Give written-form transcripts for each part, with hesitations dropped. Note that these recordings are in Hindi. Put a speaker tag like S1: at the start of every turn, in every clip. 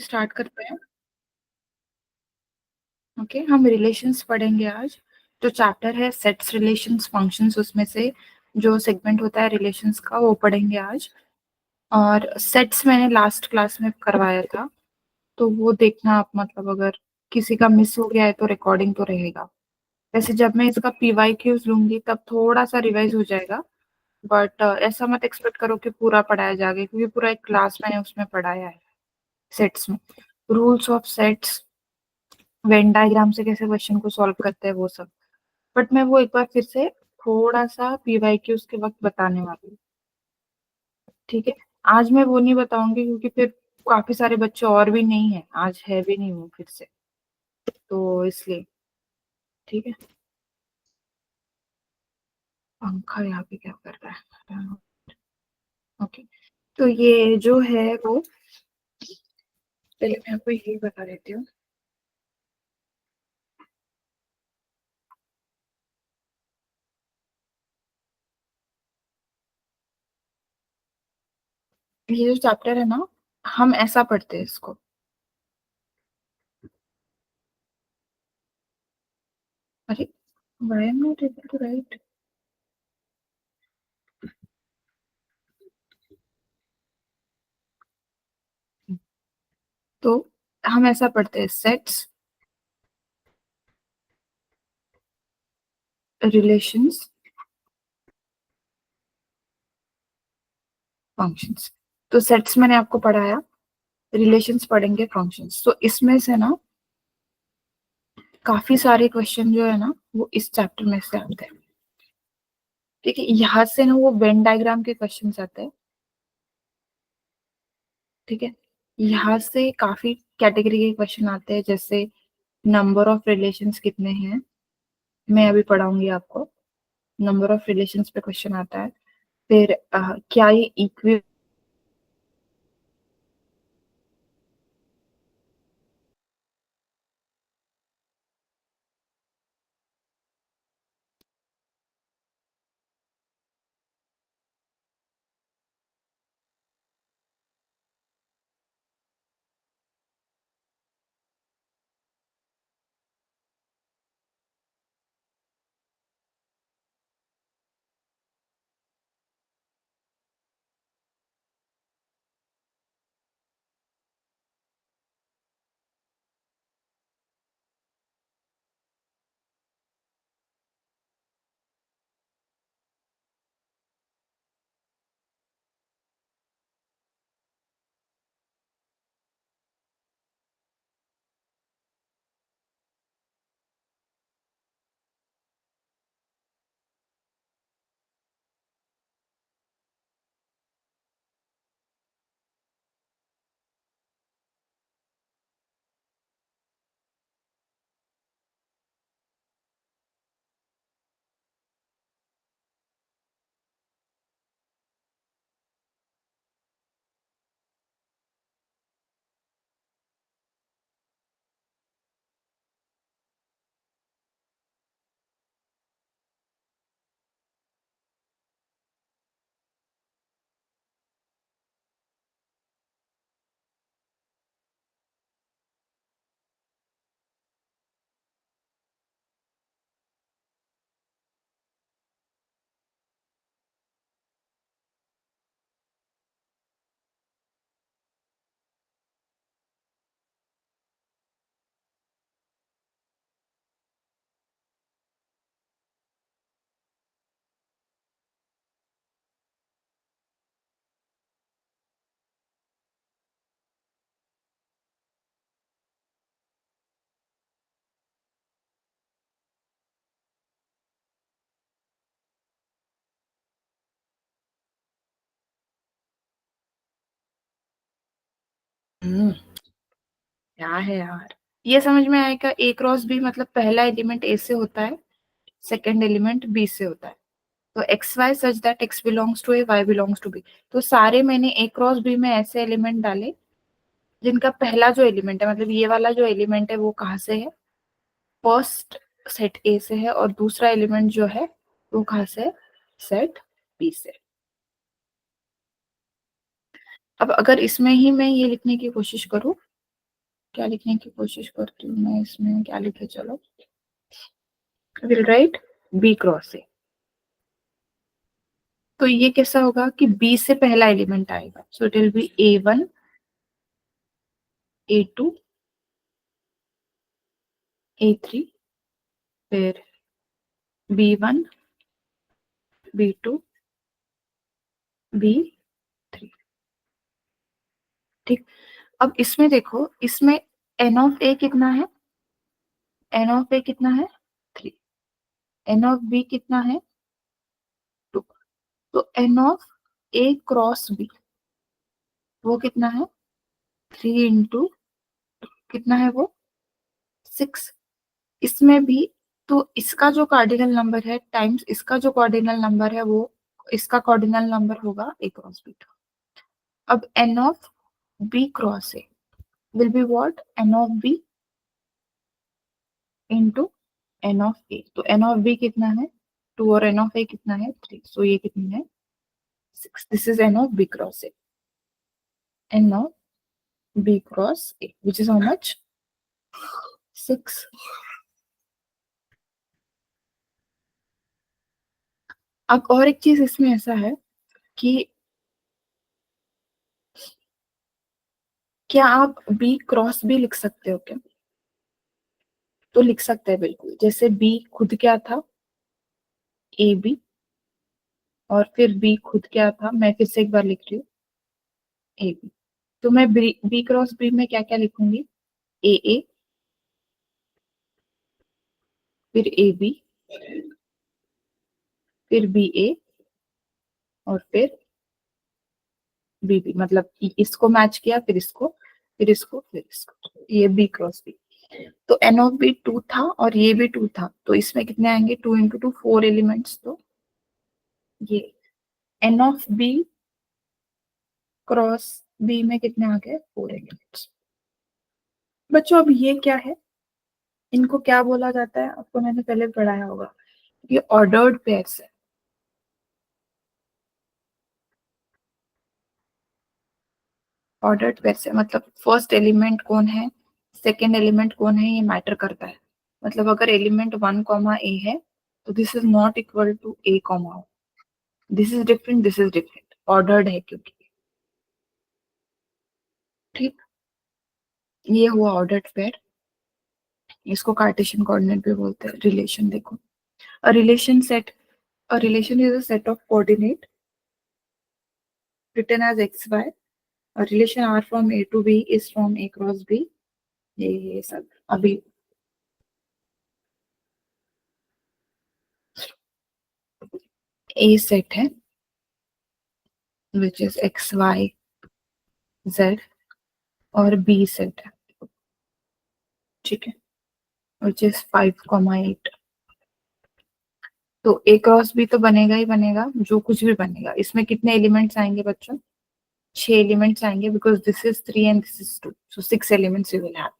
S1: स्टार्ट करते हैं। ओके, हम रिलेशंस पढ़ेंगे आज। जो चैप्टर है सेट्स रिलेशंस फंक्शंस, उसमें से जो सेगमेंट होता है रिलेशंस का वो पढ़ेंगे आज। और सेट्स मैंने लास्ट क्लास में करवाया था, तो वो देखना आप, मतलब अगर किसी का मिस हो गया है तो रिकॉर्डिंग तो रहेगा। वैसे जब मैं इसका पीवाई क्यूज लूंगी तब थोड़ा सा रिवाइज हो जाएगा, बट ऐसा मत एक्सपेक्ट करो कि पूरा पढ़ाया जाएगा, क्योंकि पूरा एक क्लास मैंने उसमें पढ़ाया है सेट्स में। Rules of sets, Venn diagram से कैसे क्वेश्चन को सॉल्व करते हैं वो सब। बट मैं वो एक बार फिर से थोड़ा सा पीवाईक्यूज के वक्त बताने वाली हूँ। ठीक है, आज मैं वो नहीं बताऊंगी क्योंकि फिर काफी सारे बच्चे और भी नहीं है, आज है भी नहीं हूँ फिर से, तो इसलिए। ठीक है, पंखा यहाँ पे क्या कर रहा है? ओके, तो ये जो है वो, पहले मैं आपको यही बता देती हूँ। ये जो चैप्टर है ना, हम ऐसा पढ़ते हैं इसको। अरे, why am not able to write. तो हम ऐसा पढ़ते हैं, सेट्स रिलेशंस फंक्शंस। तो सेट्स मैंने आपको पढ़ाया, रिलेशंस पढ़ेंगे फंक्शंस। तो इसमें से ना काफी सारे क्वेश्चन जो है ना वो इस चैप्टर में से आते हैं। ठीक है, यहाँ से ना वो वेन डायग्राम के क्वेश्चन आते हैं। ठीक है, यहाँ से काफी कैटेगरी के क्वेश्चन आते हैं, जैसे नंबर ऑफ रिलेशंस कितने हैं, मैं अभी पढ़ाऊंगी आपको। नंबर ऑफ रिलेशंस पे क्वेश्चन आता है। फिर क्या ये इक्वी। क्या है यार, ये समझ में आएगा। ए क्रॉस बी मतलब पहला एलिमेंट ए से होता है, सेकंड एलिमेंट बी से होता है। तो x y such that x belongs to A, y belongs to B. तो सारे मैंने ए क्रॉस बी में ऐसे एलिमेंट डाले जिनका पहला जो एलिमेंट है, मतलब ये वाला जो एलिमेंट है वो कहाँ से है, फर्स्ट सेट ए से है, और दूसरा एलिमेंट जो है वो कहाँ से है, सेट बी से। अब अगर इसमें ही मैं ये लिखने की कोशिश करूं, क्या लिखने की कोशिश करती हूँ मैं इसमें, क्या लिखे, चलो will write B cross A. तो ये कैसा होगा कि बी से पहला एलिमेंट आएगा, so it will be A1 A2 A3, फिर B1 B2 B3। ठीक। अब इसमें देखो, इसमें एन ऑफ ए कितना है, एन ऑफ ए कितना है 3, एन ऑफ बी कितना है 2, तो N of A cross B वो कितना है 3 × कितना है वो 6। इसमें भी तो इसका जो कार्डिनल नंबर है टाइम्स इसका जो कार्डिनल नंबर है वो इसका कार्डिनल नंबर होगा ए क्रॉस बी। अब N of B cross A will be what, N of B into N of A. तो एन ऑफ बी कितना है 2 और एन ऑफ ए कितना है 3, सो ये कितनी है 6। This is n of B cross A, n of B cross A which is how much 6। अब और एक चीज इसमें ऐसा है कि क्या आप बी क्रॉस बी लिख सकते हो क्या, तो लिख सकते हैं बिल्कुल। जैसे बी खुद क्या था ए बी, और फिर बी खुद क्या था, मैं फिर से एक बार लिख रही हूँ ए बी। तो मैं बी क्रॉस बी में क्या क्या लिखूंगी, ए फिर ए बी फिर बी ए और फिर बी बी, मतलब इसको मैच किया फिर इसको फिर इसको फिर इसको, ये बी क्रॉस बी। तो एन ऑफ बी 2 था और ये भी 2 था, तो इसमें कितने आएंगे 2 × 2 4 एलिमेंट्स। तो ये n of B cross B में कितने आ गए 4 एलिमेंट्स। बच्चों अब ये क्या है, इनको क्या बोला जाता है, आपको मैंने पहले पढ़ाया होगा, ये ऑर्डर्ड पेयर्स है। ऑर्डर्ड पेयर्स है मतलब फर्स्ट एलिमेंट कौन है सेकेंड एलिमेंट कौन है ये मैटर करता है। मतलब अगर एलिमेंट 1 कॉमा ए है तो this is not equal to A comma, this is different, this is different, ordered है क्योंकि। ठीक, ये हुआ ऑर्डर्ड पेयर। इसको कार्टेशियन कोऑर्डिनेट भी बोलते हैं। रिलेशन देखो, a relation set, a relation is a set of coordinate written as xy. A relation R from A to B is from A cross B। ये सब अभी A सेट है which is x y z, और B सेट है, ठीक है, which is 5, 8। तो A क्रॉस B तो बनेगा ही बनेगा, जो कुछ भी बनेगा इसमें कितने एलिमेंट्स आएंगे बच्चों 6 एलिमेंट्स आएंगे, because this is 3 and this is 2, so 6 elements you will have.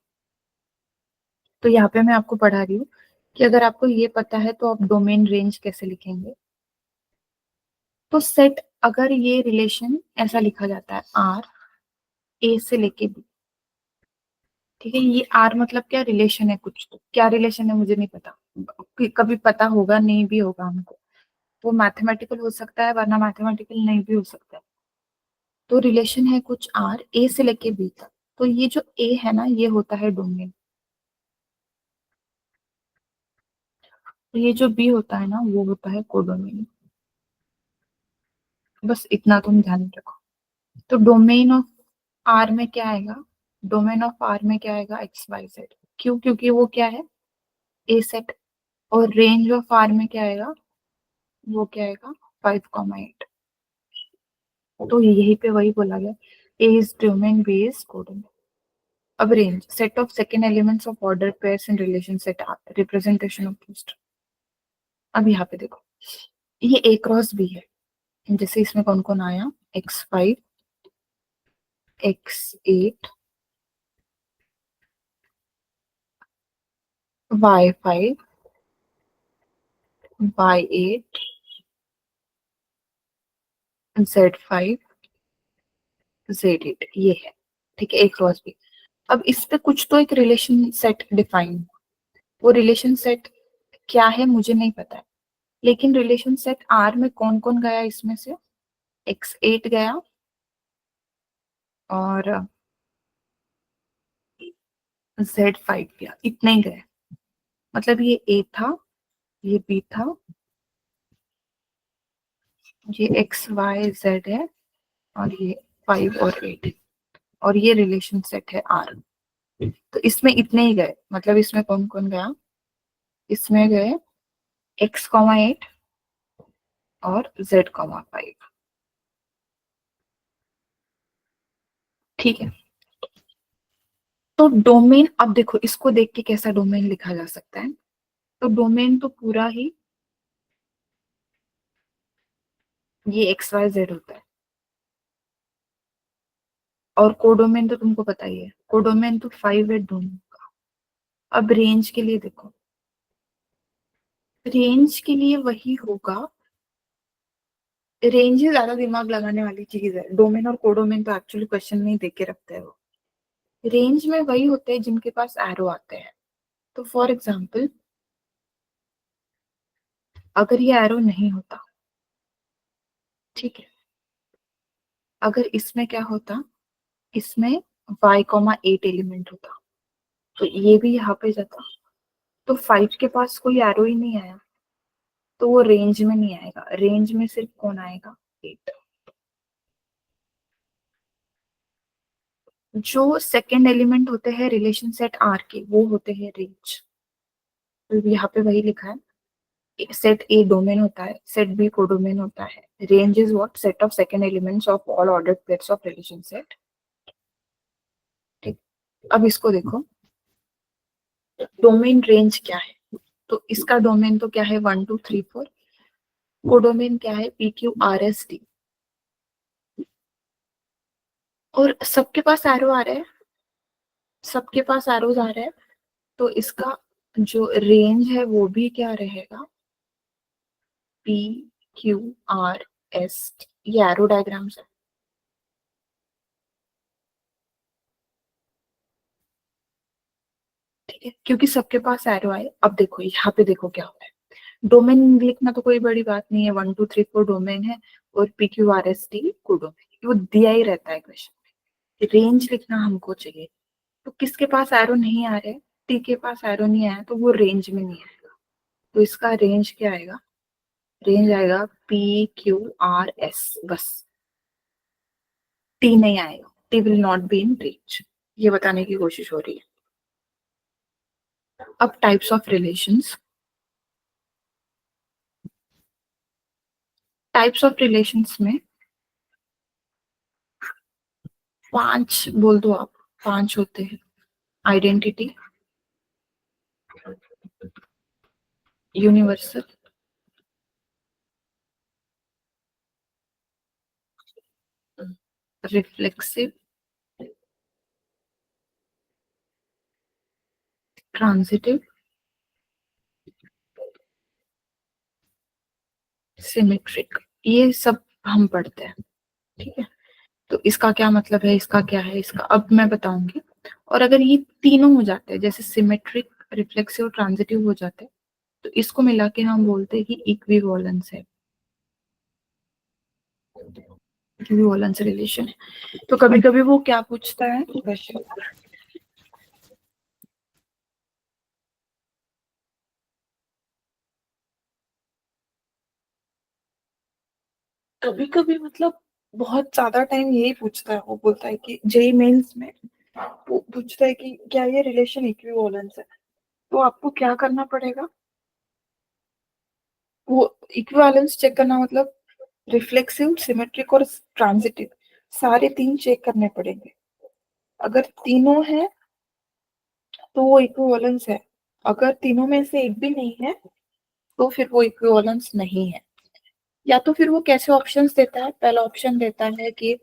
S1: तो यहाँ पे मैं आपको पढ़ा रही हूँ कि अगर आपको ये पता है तो आप डोमेन रेंज कैसे लिखेंगे। तो सेट, अगर ये रिलेशन ऐसा लिखा जाता है आर ए से लेके बी, ठीक है, ये आर मतलब क्या रिलेशन है कुछ, तो क्या रिलेशन है मुझे नहीं पता, कभी पता होगा नहीं भी होगा हमको, वो मैथमेटिकल हो सकता है वरना मैथमेटिकल नहीं भी हो सकता है। तो रिलेशन है कुछ आर ए से लेके बी तक, तो ये जो ए है ना ये होता है डोमेन, तो ये जो बी होता है ना वो होता है कोडोमेन। बस इतना तुम ध्यान में रखो। तो डोमेन ऑफ आर में क्या आएगा, डोमेन ऑफ आर में क्या आएगा एक्स वाई जेड, क्यों, क्योंकि वो क्या है ए सेट। और रेंज ऑफ आर में क्या आएगा, वो क्या आएगा 5, 8। तो यही पे वही बोला गया, A is domain, B is codomain. अब range set of second elements of order pairs in relation set R, representation of first. अब यहाँ पे देखो ये ए क्रॉस बी है, जैसे इसमें कौन कौन आया x5 x8 y5 y8 z5 z8, ये है, ठीक है, ए क्रॉस बी। अब इस पे कुछ तो एक रिलेशन सेट डिफाइन, वो रिलेशन सेट क्या है मुझे नहीं पता है, लेकिन रिलेशन सेट आर में कौन कौन गया इसमें से, x8 गया और z5 गया, इतने ही गए। मतलब ये a था, ये b था, ये x y z है, और ये 5 और 8 है, और ये रिलेशन सेट है आर। तो इसमें इतने ही गए, मतलब इसमें कौन कौन गया, इसमें गए x,8 और z,5। ठीक है, तो डोमेन, अब देखो इसको देख के कैसा डोमेन लिखा जा सकता है। तो डोमेन तो पूरा ही ये एक्स वाई जेड होता है, और कोडोमेन तो तुमको पता ही है, कोडोमेन तो 5 है दोनों का। अब रेंज के लिए देखो, रेंज के लिए वही होगा, रेंज ही ज्यादा दिमाग लगाने वाली चीज है, डोमेन और कोडोमेन तो एक्चुअली क्वेश्चन में ही देख के रखते हैं वो। रेंज में वही होते हैं जिनके पास एरो आते हैं। तो फॉर एग्जाम्पल अगर ये एरो नहीं होता, ठीक है, अगर इसमें क्या होता, इसमें y,8 एलिमेंट होता, तो ये भी यहाँ पे जाता, तो 5 के पास कोई एरो ही नहीं आया, तो वो रेंज में नहीं आएगा, रेंज में सिर्फ कौन आएगा, 8। जो सेकंड एलिमेंट होते हैं रिलेशन सेट आर के, वो होते हैं रेंज। तो यहाँ पे वही लिखा है, सेट ए डोमेन होता है, सेट बी कोडोमेन होता है, range is what, set of second elements of all ordered pairs of relation set. ठीक, अब इसको देखो, डोमेन रेंज क्या है, तो इसका डोमेन तो क्या है, 1 2 3 4। कोडोमेन क्या है, PQRST। और सबके पास एरो आ रहा है, सबके पास एरोज आ रहे हैं, तो इसका जो रेंज है वो भी क्या रहेगा, PQRS। ये एरो डायग्राम्स है, ठीक है, क्योंकि सबके पास एरो आए। अब देखो यहाँ पे देखो क्या हो रहा है, डोमेन लिखना तो कोई बड़ी बात नहीं है, 1 2 3 4 डोमेन है, और PQRST को डोमेन, वो दिया ही रहता है क्वेश्चन में। रेंज लिखना हमको चाहिए, तो किसके पास एरो नहीं आ रहे, टी के पास एरो नहीं आया, तो वो रेंज में नहीं आएगा। तो इसका रेंज क्या आएगा, रेंज आएगा PQRS बस, टी नहीं आएगा, T will not be in range, ये बताने की कोशिश हो रही है। अब types of relations, types of relations में 5 बोल दो आप, 5 होते हैं, identity, universal, reflexive, transitive, symmetric, ये सब हम पढ़ते हैं। ठीक है, तो इसका क्या मतलब है, इसका क्या है, इसका अब मैं बताऊंगी। और अगर ये तीनों हो जाते हैं, जैसे सिमेट्रिक, रिफ्लेक्सिव, ट्रांजिटिव हो जाते हैं, तो इसको मिला के हम बोलते हैं कि इक्विवोलेंस है, इक्विवोलेंस रिलेशन है। तो कभी कभी वो क्या पूछता है क्वेश्चन, कभी कभी मतलब बहुत ज्यादा टाइम यही पूछता है, वो बोलता है कि जेई मेंस में वो पूछता है कि क्या ये रिलेशन इक्विवोलेंस है, तो आपको क्या करना पड़ेगा, वो इक्विवोलेंस चेक करना मतलब रिफ्लेक्सिव, सिमेट्रिक और ट्रांजिटिव, सारे तीन चेक करने पड़ेंगे। अगर तीनों है तो वो इक्विवोलेंस है, अगर तीनों में से एक भी नहीं है तो फिर वो इक्विवोलेंस नहीं है। या तो फिर वो कैसे ऑप्शंस देता है, पहला ऑप्शन देता है कि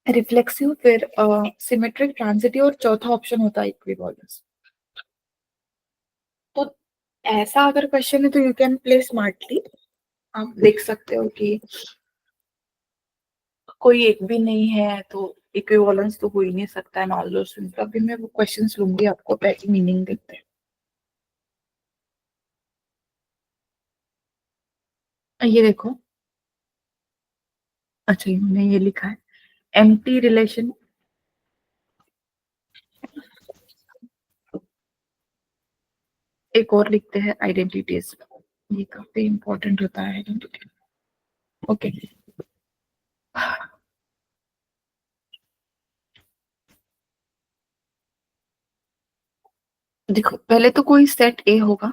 S1: रिफ्लेक्सिव, फिर सिमेट्रिक, ट्रांजिटिव, और चौथा ऑप्शन होता है इक्विवोलेंस। तो ऐसा अगर क्वेश्चन है तो यू कैन प्ले स्मार्टली, आप देख सकते हो कि कोई एक भी नहीं है तो इक्विवेलेंस तो हो ही नहीं सकता एंड ऑल दोस थिंग्स। अभी मैं वो क्वेश्चंस लूंगी, आपको पहले मीनिंग देखते हैं। ये देखो, अच्छा इन्होंने ये लिखा है एम्प्टी रिलेशन। एक और लिखते हैं आइडेंटिटीज, ये काफी इंपॉर्टेंट होता है आइडेंटिटी। ओके, देखो पहले तो कोई सेट ए होगा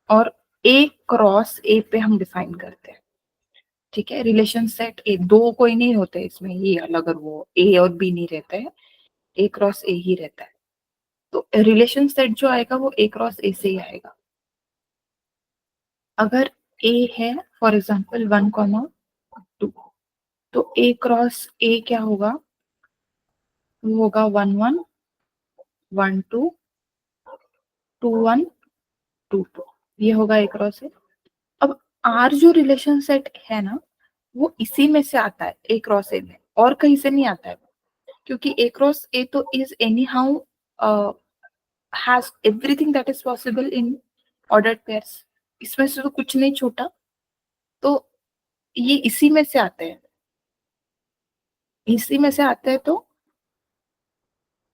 S1: और ए क्रॉस ए पे हम डिफाइन करते हैं। ठीक है, रिलेशन सेट ए, दो कोई नहीं होते इसमें, ये अलग, अगर वो ए और बी नहीं रहते हैं, ए क्रॉस ए ही रहता है। तो रिलेशन सेट जो आएगा वो ए क्रॉस ए से ही आएगा। अगर ए है फॉर एग्जांपल 1,2, तो ए क्रॉस ए क्या होगा, वो होगा 1,1, 1,2, 2,1, 2,2, ये होगा ए क्रॉस ए। अब आर जो रिलेशन सेट है ना, वो इसी में से आता है, ए क्रॉस ए में, और कहीं से नहीं आता है। क्योंकि ए क्रॉस ए तो is any how has everything that is possible in ordered pairs, इसमें से तो कुछ नहीं छूटा, तो ये इसी में से आते हैं, इसी में से आते हैं। तो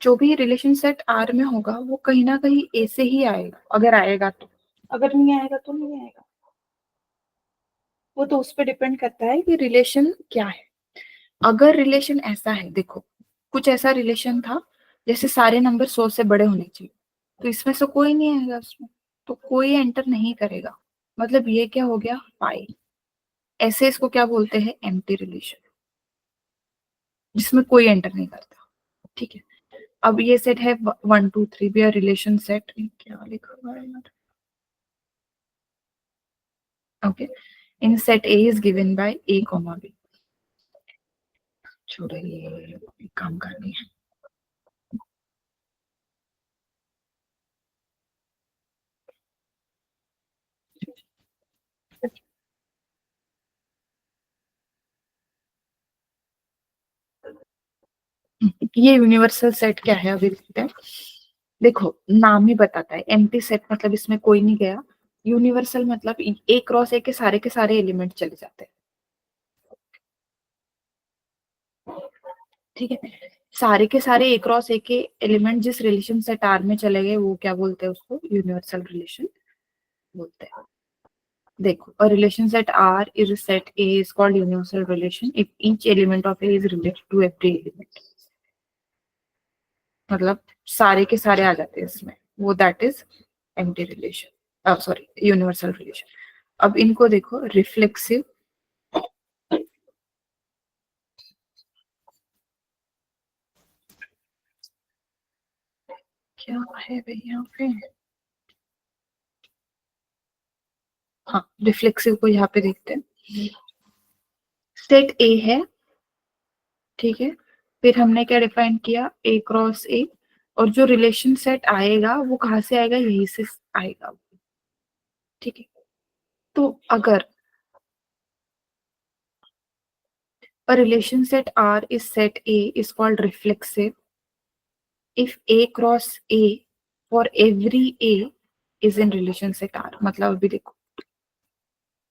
S1: जो भी रिलेशन सेट आर में होगा वो कहीं ना कहीं ए से ही आएगा, अगर आएगा तो, अगर नहीं आएगा तो नहीं आएगा। वो तो उस पर डिपेंड करता है कि रिलेशन क्या है। अगर रिलेशन ऐसा है, देखो कुछ ऐसा रिलेशन था जैसे सारे नंबर 100 से बड़े होने चाहिए, तो इसमें से कोई नहीं आएगा उसमें, तो कोई एंटर नहीं करेगा। मतलब ये क्या हो गया, पाई। ऐसे इसको क्या बोलते हैं, एम्प्टी रिलेशन, जिसमें कोई एंटर नहीं करता। ठीक है, अब ये सेट है 1, 2, 3 भी रिलेशन सेट, क्या लिखा हुआ है यार, okay, in set A is given by A comma B. छोड़ो, ये काम करनी है। ये यूनिवर्सल सेट क्या है अभी देखते हैं। देखो नाम ही बताता है, एम्प्टी सेट मतलब इसमें कोई नहीं गया, यूनिवर्सल मतलब ए क्रॉस ए के सारे एलिमेंट चले जाते हैं। ठीक है, सारे के सारे ए क्रॉस ए के एलिमेंट जिस रिलेशन सेट आर में चले गए वो क्या बोलते हैं, उसको यूनिवर्सल रिलेशन बोलते हैं। देखो, a relation set R is a set A is called universal relation if each element of A is related to every element। मतलब सारे के सारे आ जाते हैं इसमें, वो that is empty relation, sorry universal relation. अब इनको देखो, रिफ्लेक्सिव, क्या है भाई यहाँ पे, हाँ रिफ्लेक्सिव को यहाँ पे देखते हैं। सेट ए है, ठीक है, फिर हमने क्या डिफाइन किया, ए क्रॉस ए, और जो रिलेशन सेट आएगा वो कहाँ से आएगा, यही से आएगा। ठीक है, तो अगर a relation set R is set A is called reflexive if A cross A for every A is in relation set R। मतलब अभी देखो,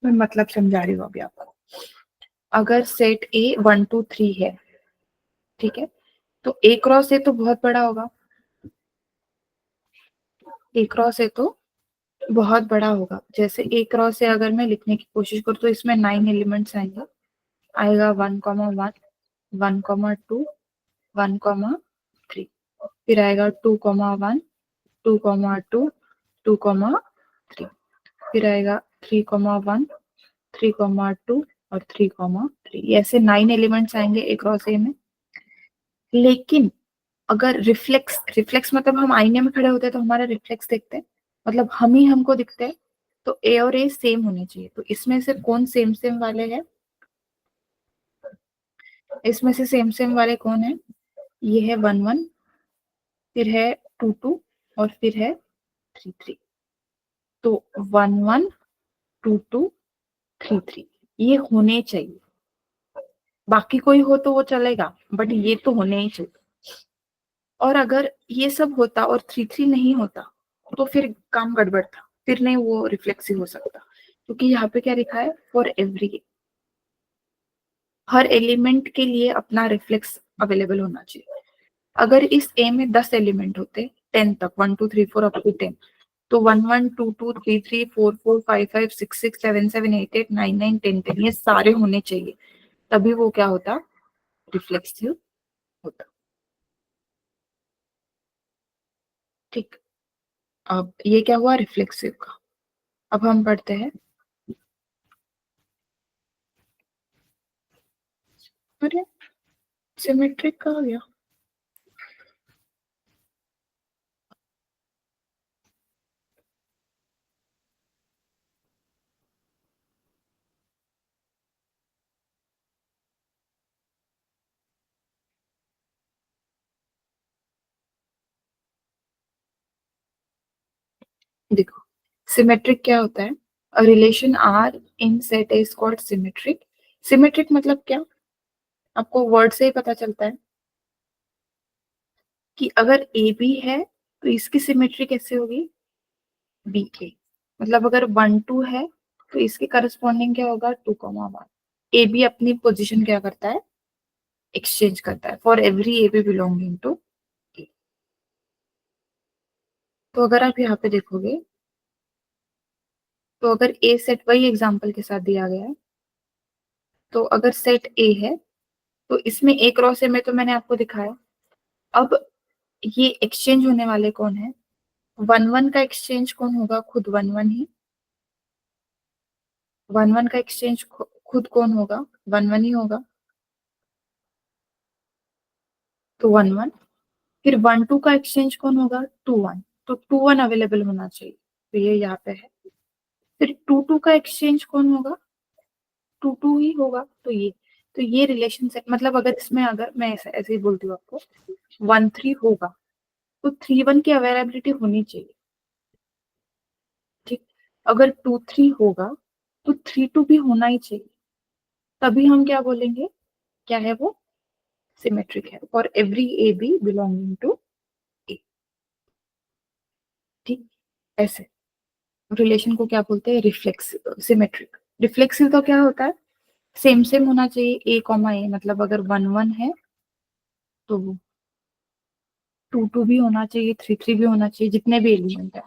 S1: मैं मतलब समझा रही हूँ अभी आपको। अगर सेट A 1, 2, 3 है, ठीक है, तो A क्रॉस A तो बहुत बड़ा होगा, A क्रॉस A तो बहुत बड़ा होगा। जैसे A क्रॉस A अगर मैं लिखने की कोशिश करूँ तो इसमें 9 एलिमेंट्स आएंगे, आएगा 1,1, 1,2, 1,3, फिर आएगा 2,1, 2,2, 2,3, फिर आएगा 3,1, 3,2 और 3,3। ऐसे 9 एलिमेंट्स आएंगे एक क्रॉस ए में। लेकिन अगर रिफ्लेक्स, रिफ्लेक्स मतलब हम आईने में खड़े होते हैं तो हमारा रिफ्लेक्स देखते हैं, मतलब हम ही हमको दिखते हैं, तो ए और ए सेम होने चाहिए। तो इसमें से कौन सेम सेम वाले हैं, इसमें से सेम सेम वाले कौन है, ये है 1, 1, फिर है 2, 2 और फिर है 3, 3। तो 1, 1, 2, 2, 3, 3 ये होने चाहिए। बाकी कोई हो तो वो चलेगा, बट ये तो होने ही चाहिए। और अगर ये सब होता और 3 3 नहीं होता तो फिर काम गड़बड़ था, फिर नहीं वो रिफ्लेक्सिव हो सकता, क्योंकि यहाँ पे क्या लिखा है, फॉर एवरी, हर एलिमेंट के लिए अपना रिफ्लेक्स अवेलेबल होना चाहिए। अगर इस ए में 10 एलिमेंट होते, 10 तक, 1 2 3 4 अप टू 10, तो 1 1 2 2 3 3 4 5 5 6 6 7 7 8 8 9 9 10 10 ये सारे होने चाहिए, तभी वो क्या होता, रिफ्लेक्सिव होता। ठीक, अब ये क्या हुआ रिफ्लेक्सिव का। अब हम पढ़ते हैं, अरे सिमेट्रिक का आ गया। देखो सिमेट्रिक क्या होता है, relation R in set is called symmetric. Symmetric मतलब क्या, आपको वर्ड से ही पता चलता है कि अगर ए बी है तो इसकी सिमेट्री कैसे होगी, बी के, मतलब अगर 1 2 है तो इसके करस्पॉन्डिंग क्या होगा, 2 1। ए बी अपनी पोजीशन क्या करता है, एक्सचेंज करता है for every A B belonging to A. तो अगर आप यहाँ पे देखोगे, तो अगर ए सेट वही एग्जांपल के साथ दिया गया है, तो अगर सेट ए है तो इसमें ए क्रॉस ए में तो मैंने आपको दिखाया। अब ये एक्सचेंज होने वाले कौन है, 1 1 का एक्सचेंज कौन होगा, खुद 1 1 ही। 1 1 का एक्सचेंज खुद कौन होगा, 1 1 ही होगा, तो 1 1। फिर 1 2 का एक्सचेंज कौन होगा, 2 1, तो 2 1 अवेलेबल होना चाहिए, तो ये यहाँ पे है। फिर 2 2 का एक्सचेंज कौन होगा, 2 2 ही होगा, तो ये रिलेशन सेट, मतलब अगर इसमें, अगर मैं ऐसे ही बोलती हूँ आपको, 1 3 होगा तो 3 1 की अवेलेबिलिटी होनी चाहिए। ठीक, अगर 2 3 होगा तो 3 2 भी होना ही चाहिए, तभी हम क्या बोलेंगे, क्या है वो, सिमेट्रिक है for every A B belonging to A. ठीक, ऐसे रिलेशन को क्या बोलते हैं, रिफ्लेक्सिव, सिमेट्रिक। रिफ्लेक्सिव तो क्या होता है, सेम सेम होना चाहिए, ए कॉमा ए, मतलब अगर 1 1 है तो 2 2 भी होना चाहिए, 3 3 भी होना चाहिए, जितने भी एलिमेंट है।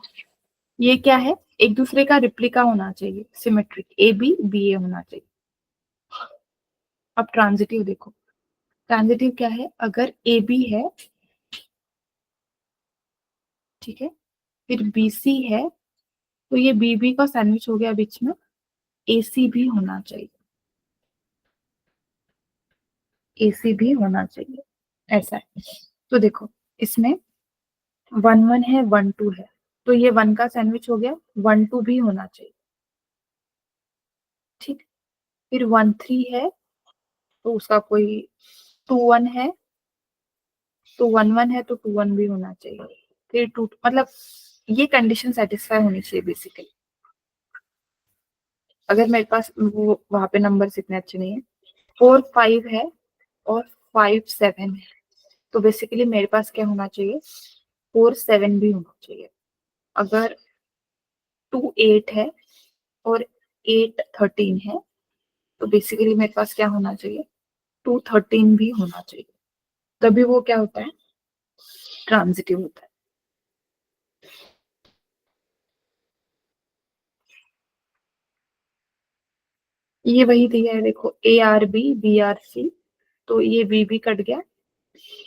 S1: ये क्या है, एक दूसरे का रिप्लिका होना चाहिए, सिमेट्रिक, ए बी बी ए होना चाहिए। अब ट्रांजिटिव देखो, ट्रांजिटिव क्या है, अगर ए बी है, ठीक है, फिर बी सी है, तो ये बी बी का सैंडविच हो गया बीच में, ए सी भी होना चाहिए, ए सी भी होना चाहिए, ऐसा है। तो देखो इसमें 1 1 है, 1 2 है, तो ये 1 का सैंडविच हो गया, 1 2 भी होना चाहिए। ठीक, फिर 1 3 है तो उसका कोई, 2 1 है तो 1 1 है तो 2 1 भी होना चाहिए। फिर 2, मतलब ये कंडीशन सेटिस्फाई होनी चाहिए बेसिकली। अगर मेरे पास वो वहां पे नंबर इतने अच्छे नहीं है, 4 5 है और 5 7 है, तो बेसिकली मेरे पास क्या होना चाहिए, 4 7 भी होना चाहिए। अगर 2 8 है और 8 13 है, तो बेसिकली मेरे पास क्या होना चाहिए, 2 13 भी होना चाहिए, तभी वो क्या होता है, ट्रांजिटिव होता है। ये वही दिया है, देखो A R B B R C, तो ये बी बी कट गया,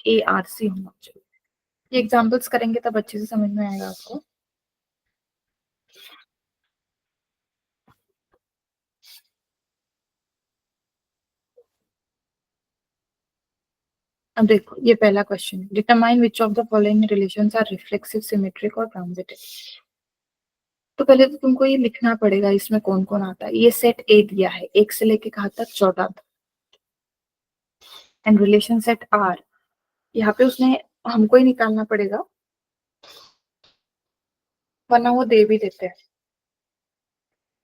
S1: ए आर सी होना चाहिए। ये एग्जांपल्स करेंगे तब अच्छे से समझ में आएगा आपको। अब देखो ये पहला question, determine which of the following relations are reflexive, symmetric और ट्रांजिटिव। तो पहले तो तुमको ये लिखना पड़ेगा इसमें कौन कौन आता है। ये सेट ए दिया है, 1 से लेके कहा तक 14 तक, एंड रिलेशन सेट आर, यहाँ पे उसने हमको ही निकालना पड़ेगा, वरना वो दे भी देते हैं।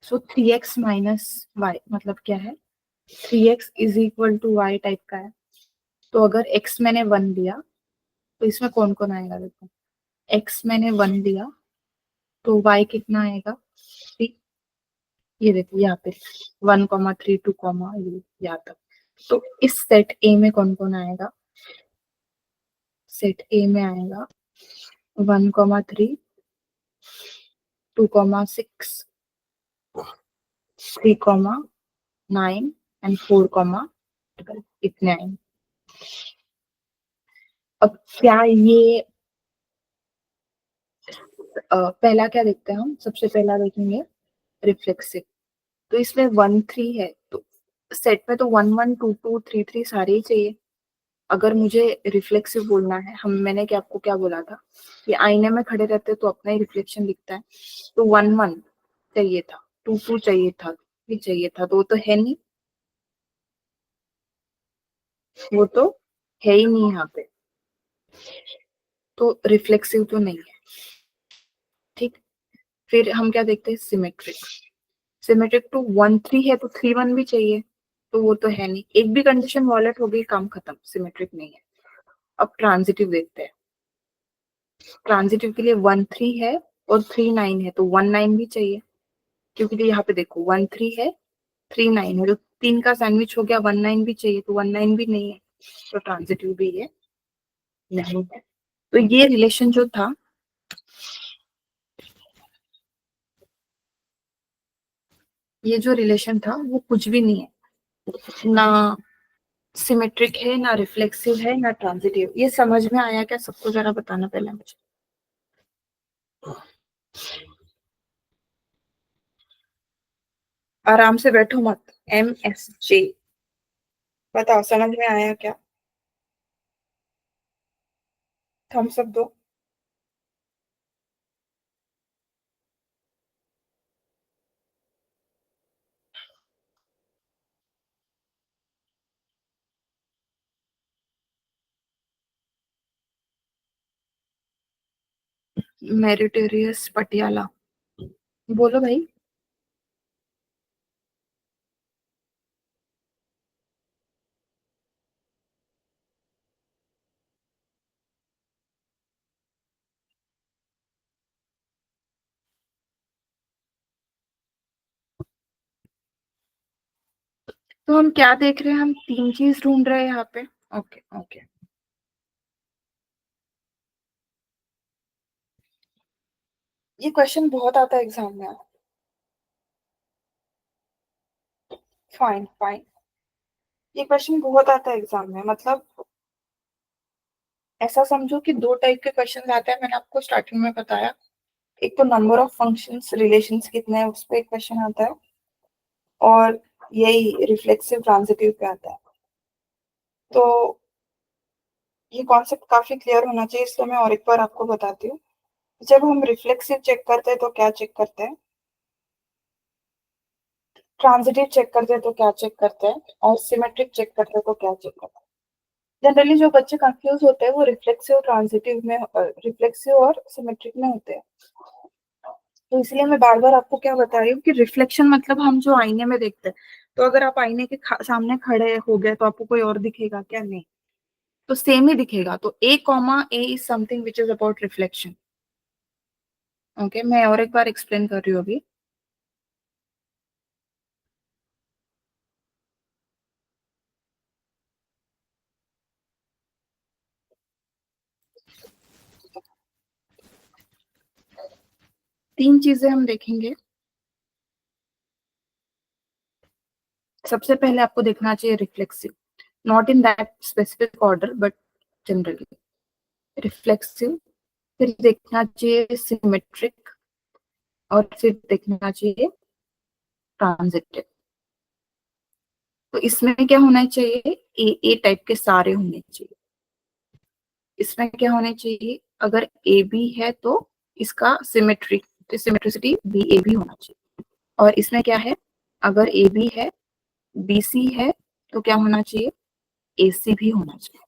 S1: सो 3x माइनस वाई मतलब क्या है, 3x is equal to y type का है, तो अगर x मैंने 1 दिया तो इसमें कौन कौन आएगा देखो, x मैंने 1 दिया तो y कितना आएगा 3, ये देखो यहाँ पे 1,3 2, ये यहाँ तक। तो इस सेट ए में कौन कौन आएगा, सेट ए में आएगा 1,3 2,6 3,9 एंड 4,12 इतने आएंगे। अब क्या ये पहला क्या देखते हैं हम, सबसे पहला देखेंगे रिफ्लेक्सिव। तो इसमें 1,3 है, तो सेट में तो 1,1 2 2 3 3 सारे ही चाहिए। अगर मुझे रिफ्लेक्सिव बोलना है, हम मैंने क्या आपको क्या बोला था कि आईने में खड़े रहते तो अपना ही रिफ्लेक्शन दिखता है, तो 1,1 चाहिए था, 2 2 चाहिए था, भी चाहिए था, तो वो तो है नहीं, वो तो है ही नहीं यहाँ पे, तो रिफ्लेक्सिव तो नहीं है। ठीक, फिर हम क्या देखते हैं, सिमेट्रिक। सिमेट्रिक टू 1,3 है तो 3,1 भी चाहिए, तो वो तो है नहीं, एक भी कंडीशन वॉलेट हो गई, काम खत्म, सिमेट्रिक नहीं है। अब ट्रांजिटिव देखते हैं, ट्रांजिटिव के लिए 1,3 है और 3,9 है, तो 1,9 भी चाहिए, क्योंकि यहाँ पे देखो 1,3 है 3,9 है, तो 3 का सैंडविच हो गया, 1,9 भी चाहिए, तो 1,9 भी नहीं है, तो ट्रांजिटिव भी ये नहीं है। तो ये रिलेशन जो था, ये जो रिलेशन था वो कुछ भी नहीं है, ना सिमेट्रिक है, ना रिफ्लेक्सिव है, ना ट्रांजिटिव। ये समझ में आया क्या सबको, जरा बताना पहले मुझे। आराम से बैठो मत, MSJ, बताओ समझ में आया क्या, थम्स अप दो। मेरिटोरियस पटियाला, बोलो भाई। तो हम क्या देख रहे हैं, हम तीन चीज ढूंढ रहे हैं यहाँ पे। ओके ओके, ये क्वेश्चन बहुत आता है एग्जाम में। फाइन फाइन, ये क्वेश्चन बहुत आता है एग्जाम में, मतलब ऐसा समझो कि दो टाइप के क्वेश्चन आते हैं, मैंने आपको स्टार्टिंग में बताया। एक तो नंबर ऑफ फंक्शंस रिलेशंस कितने हैं उस पर एक क्वेश्चन आता है, और यही रिफ्लेक्सिव ट्रांजिटिव पे आता है। तो ये कॉन्सेप्ट काफी क्लियर होना चाहिए, इसलिए मैं और एक बार आपको बताती हूँ। जब हम रिफ्लेक्सिव चेक करते हैं तो क्या चेक करते हैं, ट्रांजिटिव चेक करते हैं तो क्या चेक करते हैं, और सिमेट्रिक चेक करते हैं तो क्या चेक करते हैं। जनरली जो बच्चे कंफ्यूज होते हैं वो रिफ्लेक्सिव ट्रांजिटिव में, रिफ्लेक्सिव और सिमेट्रिक में होते हैं। तो इसलिए मैं बार बार आपको क्या बता रही हूँ कि रिफ्लेक्शन मतलब हम जो आईने में देखते हैं, तो अगर आप आईने के सामने खड़े हो गए तो आपको कोई और दिखेगा क्या, नहीं, तो सेम ही दिखेगा। तो A, A is something which is about reflection. Okay, मैं और एक बार एक्सप्लेन कर रही हूँ अभी। तीन चीजें हम देखेंगे। सबसे पहले आपको देखना चाहिए reflexive, not in that specific order but generally reflexive, फिर देखना चाहिए सिमेट्रिक, और फिर देखना चाहिए ट्रांजिटिव। तो इसमें क्या होना चाहिए, ए टाइप के सारे होने चाहिए। इसमें क्या होने चाहिए, अगर ए बी है तो इसका सिमेट्रिसिटी बी ए भी होना चाहिए। और इसमें क्या है, अगर ए बी है, बी सी है, तो क्या होना चाहिए, ए सी भी होना चाहिए।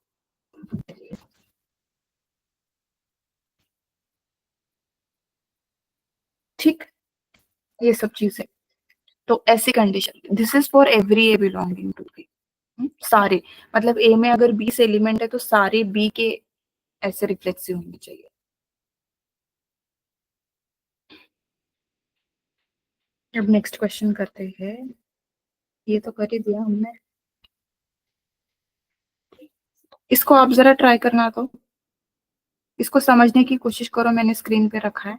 S1: ठीक, ये सब चीजें। तो ऐसी condition, this is for every A belonging to B, सारे, मतलब ए में अगर 20 एलिमेंट है तो सारे बी के ऐसे रिफ्लेक्सिव होने चाहिए। अब नेक्स्ट क्वेश्चन करते हैं, ये तो कर ही दिया हमने, इसको आप जरा ट्राई करना, तो इसको समझने की कोशिश करो, मैंने स्क्रीन पे रखा है।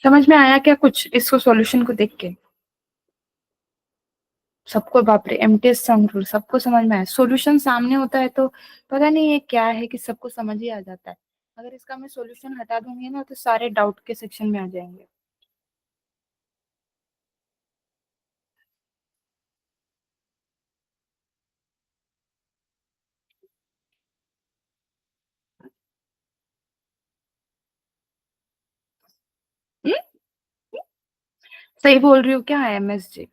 S1: समझ में आया क्या कुछ इसको सॉल्यूशन को देख के? सबको, बाप रे, एमटीएस संगरूर सबको समझ में आया, सॉल्यूशन सामने होता है तो पता नहीं ये क्या है कि सबको समझ ही आ जाता है। अगर इसका मैं सॉल्यूशन हटा दूंगी ना तो सारे डाउट के सेक्शन में आ जाएंगे। हम्म? सही बोल रही हूँ क्या एमएसजी?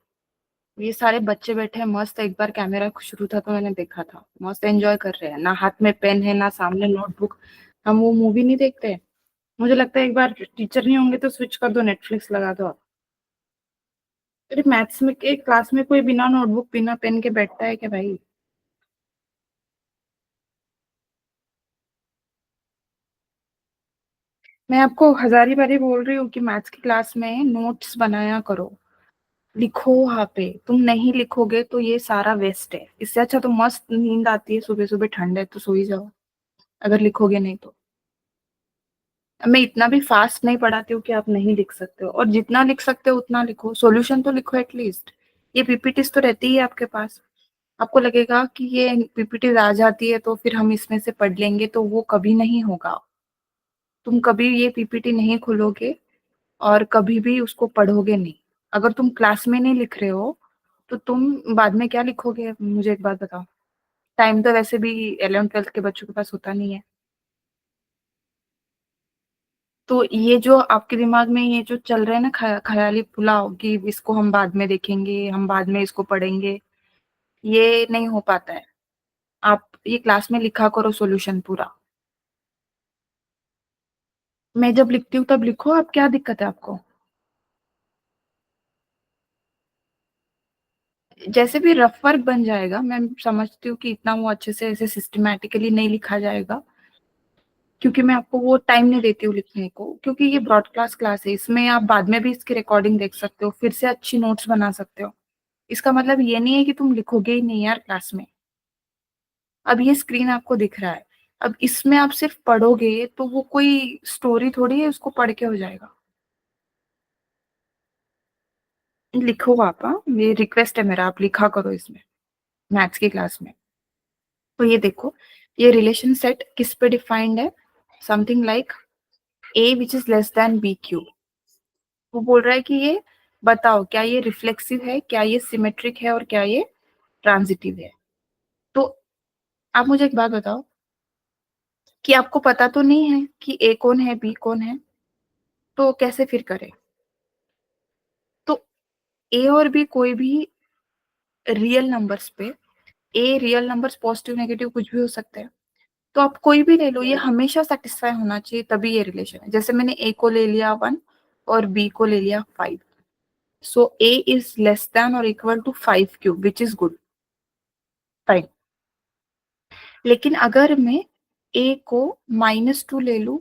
S1: ये सारे बच्चे बैठे हैं मस्त, एक बार कैमरा शुरू था तो मैंने देखा था, मस्त एंजॉय कर रहे हैं, ना हाथ में पेन है ना सामने नोटबुक। हम वो मूवी नहीं देखते? मुझे लगता है एक बार टीचर नहीं होंगे तो स्विच कर दो, नेटफ्लिक्स लगा दो आप। अरे मैथ्स में के क्लास में कोई बिना नोटबुक बिना पेन के बैठता है क्या भाई? मैं आपको हजारी बारी बोल रही हूँ कि मैथ्स की क्लास में नोट्स बनाया करो, लिखो वहां पे, तुम नहीं लिखोगे तो ये सारा वेस्ट है। इससे अच्छा तो मस्त नींद आती है सुबह सुबह, ठंड है तो सो ही जाओ, अगर लिखोगे नहीं तो। मैं इतना भी फास्ट नहीं पढ़ाती हूँ कि आप नहीं लिख सकते हो, और जितना लिख सकते हो उतना लिखो, सॉल्यूशन तो लिखो एटलीस्ट। ये पीपीटीज तो रहती ही है आपके पास, आपको लगेगा कि ये पीपीटीज आ जाती है तो फिर हम इसमें से पढ़ लेंगे, तो वो कभी नहीं होगा। तुम कभी ये पीपीटी नहीं खोलोगे और कभी भी उसको पढ़ोगे नहीं। अगर तुम क्लास में नहीं लिख रहे हो तो तुम बाद में क्या लिखोगे, मुझे एक बात बताओ। टाइम तो वैसे भी 11th 12th के बच्चों के पास होता नहीं है। तो ये जो आपके दिमाग में ये जो चल रहा है ना, ख्याली पुलाव कि इसको हम बाद में देखेंगे, हम बाद में इसको पढ़ेंगे, ये नहीं हो पाता है। आप ये क्लास में लिखा करो सॉल्यूशन पूरा। मैं जब लिखती हूँ तब लिखो, आप क्या दिक्कत है आपको? जैसे भी रफ वर्क बन जाएगा, मैं समझती हूँ कि इतना वो अच्छे से ऐसे सिस्टमैटिकली नहीं लिखा जाएगा, क्योंकि मैं आपको वो टाइम नहीं देती हूँ लिखने को, क्योंकि ये ब्रॉडकास्ट क्लास है, इसमें आप बाद में भी इसकी रिकॉर्डिंग देख सकते हो, फिर से अच्छी नोट्स बना सकते हो। इसका मतलब ये नहीं है कि तुम लिखोगे ही नहीं यार क्लास में। अब ये स्क्रीन आपको दिख रहा है, अब इसमें आप सिर्फ पढ़ोगे तो वो कोई स्टोरी थोड़ी है उसको पढ़ के हो जाएगा। लिखो आप, हाँ, ये रिक्वेस्ट है मेरा, आप लिखा करो इसमें मैथ्स की क्लास में। तो ये देखो, ये रिलेशन सेट किस पे डिफाइंड है? Something like A which is less than B cube. वो बोल रहा है कि ये बताओ क्या ये रिफ्लेक्सिव है, क्या ये सिमेट्रिक है, और क्या ये ट्रांजिटिव है। तो आप मुझे एक बात बताओ कि आपको पता तो नहीं है कि ए कौन है बी कौन है, तो कैसे फिर करें? तो ए और बी कोई भी रियल नंबर्स पे, a real numbers positive negative कुछ भी हो सकते हैं, तो आप कोई भी ले लो, ये हमेशा सेटिस्फाई होना चाहिए, तभी ये रिलेशन है। जैसे मैंने ए को ले लिया 1 और बी को ले लिया 5, So A is less than or equal to 5 cube, which is good. Fine. लेकिन अगर मैं A को -2 ले लूं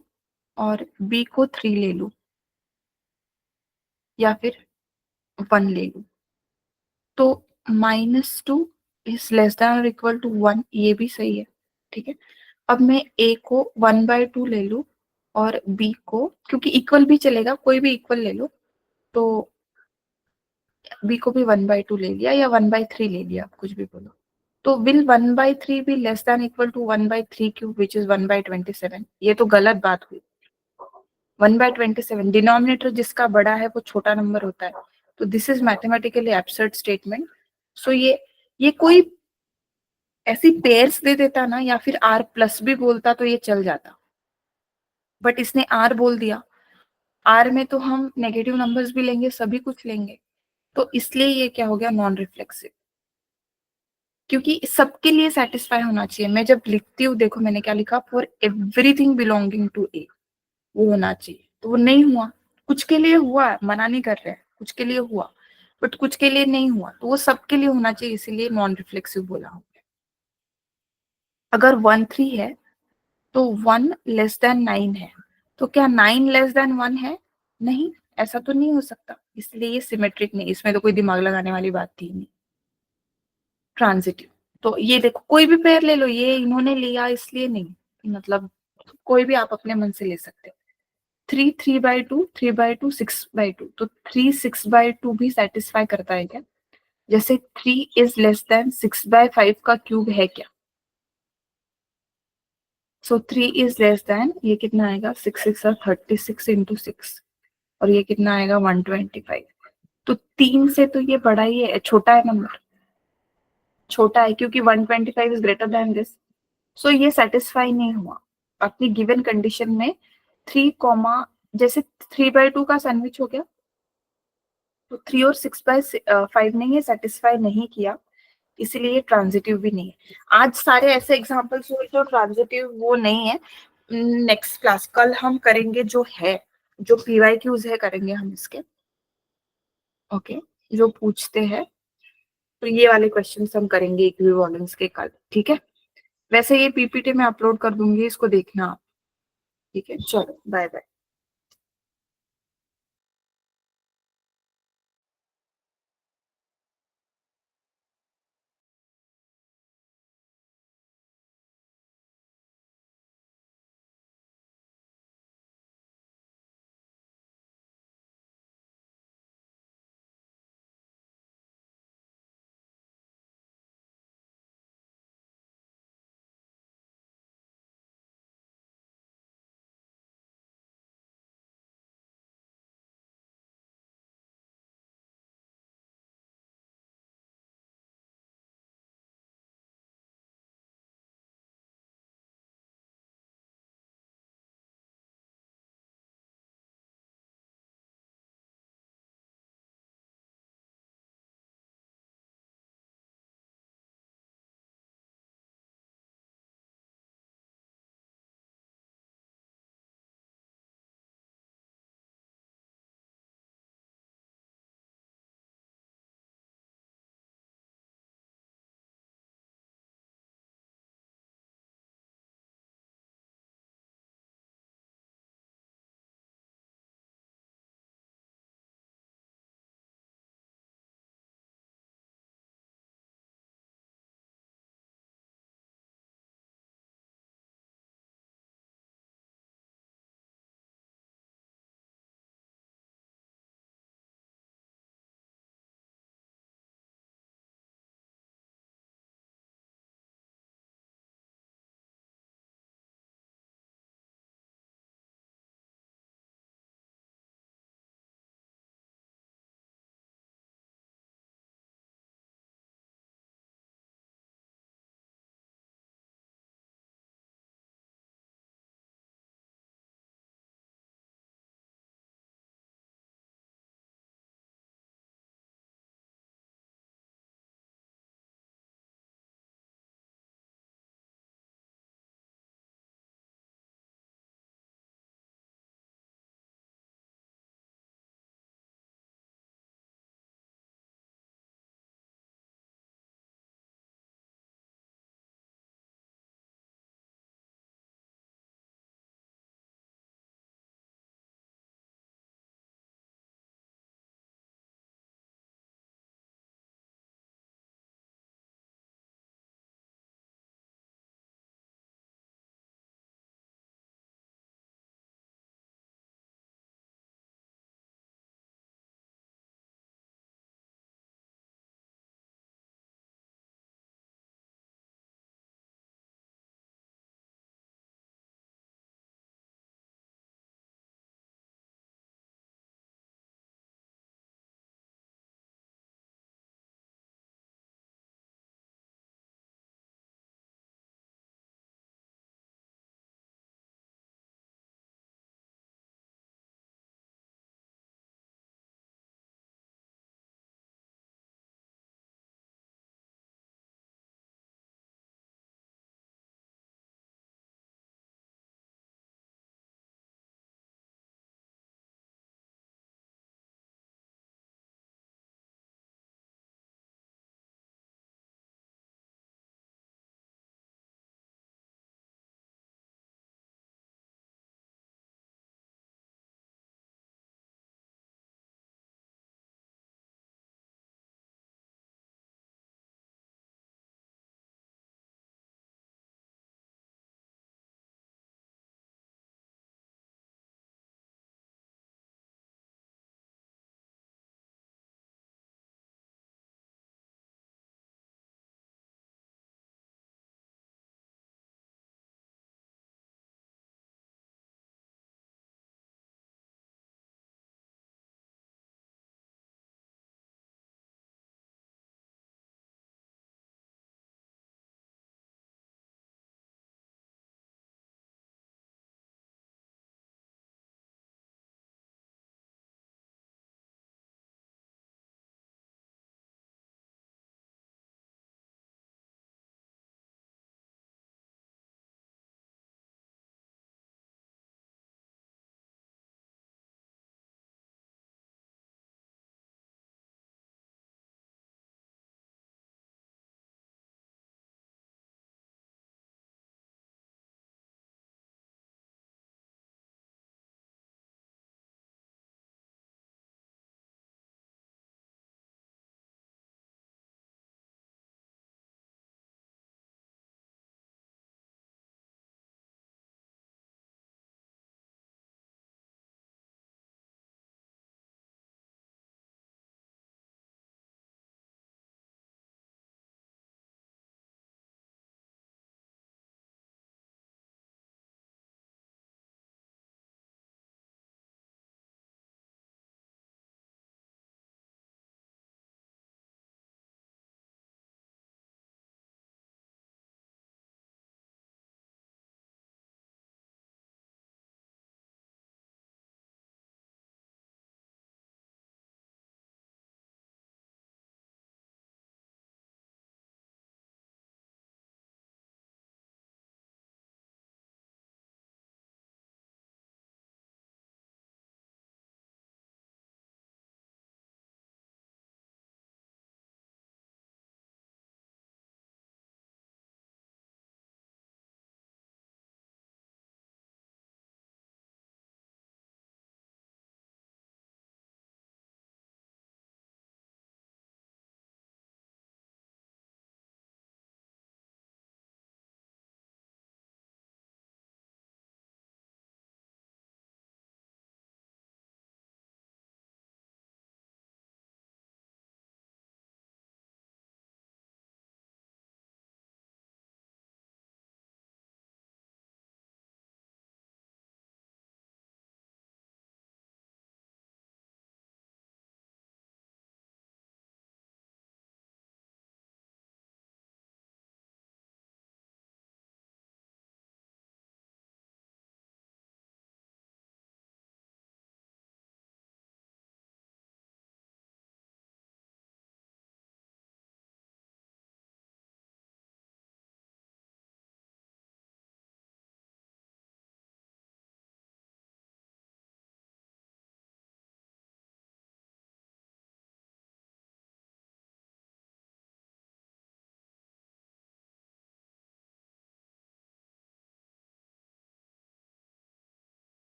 S1: और B को 3 ले लूं या फिर 1 ले लूं, तो -2 इज लेस देन और इक्वल टू 1, ये भी सही है, ठीक है। अब मैं A को 1/2 ले लूं और B को, क्योंकि इक्वल भी चलेगा, कोई भी इक्वल ले लो, तो B को भी 1/2 ले लिया या 1/3 ले लिया, कुछ भी बोलो। तो विल 1/3 भी less than equal to 1/3 cube which is 1/27? ये तो गलत बात हुई। 1/27 डिनोमिनेटर जिसका बड़ा है वो छोटा नंबर होता है, तो this is mathematically absurd statement. So ये कोई ऐसी पेयर्स दे देता ना, या फिर R प्लस भी बोलता तो ये चल जाता, बट इसने R बोल दिया। R में तो हम नेगेटिव नंबर्स भी लेंगे, सभी कुछ लेंगे, तो इसलिए ये क्या हो गया, नॉन रिफ्लेक्सिव। क्योंकि सबके लिए सेटिस्फाई होना चाहिए। मैं जब लिखती हूँ, देखो मैंने क्या लिखा, फॉर एवरीथिंग बिलोंगिंग टू ए, वो होना चाहिए, तो वो नहीं हुआ। कुछ के लिए हुआ, मना नहीं कर रहे हैं, कुछ के लिए हुआ, बट कुछ के लिए नहीं हुआ, तो वो सबके लिए होना चाहिए, इसीलिए नॉन रिफ्लेक्सिव बोला हूँ। अगर 1 3 है तो 1 लेस देन 9 है, तो क्या 9 लेस देन 1 है? नहीं, ऐसा तो नहीं हो सकता, इसलिए ये सिमेट्रिक नहीं, इसमें तो कोई दिमाग लगाने वाली बात थी नहीं। ट्रांजिटिव, तो ये देखो कोई भी पेयर ले लो, ये इन्होंने लिया इसलिए नहीं, मतलब कोई भी आप अपने मन से ले सकते हैं। 3 3/2 3/2 6/2, तो 3 6/2 भी सेटिस्फाई करता है क्या? जैसे 3 इज लेस देन 6/5 का क्यूब है क्या? सो 3 इज लेस देन, ये कितना आएगा, 6 6 36 इंटू 6, और ये कितना आएगा 125। तो 3 से तो ये बड़ा ही है, छोटा है नंबर, छोटा है, क्योंकि 125 इज ग्रेटर देन दिस। सो ये सेटिस्फाई नहीं हुआ अपनी गिवन कंडीशन में। 3 कॉमा, जैसे 3/2 का सैंडविच हो गया, तो 3 और 6/5 ने ये सेटिस्फाई नहीं किया, इसीलिए ट्रांजिटिव भी नहीं है। आज सारे ऐसे एग्जांपल्स हुए जो ट्रांजिटिव वो नहीं है। नेक्स्ट क्लास कल हम करेंगे जो है, जो PYQs है करेंगे हम इसके, ओके, जो पूछते हैं, तो ये वाले क्वेश्चंस हम करेंगे इक्विवेलेंस के कल, ठीक है। वैसे ये PPT में अपलोड कर दूंगी, इसको देखना आप, ठीक है। चलो बाय बाय।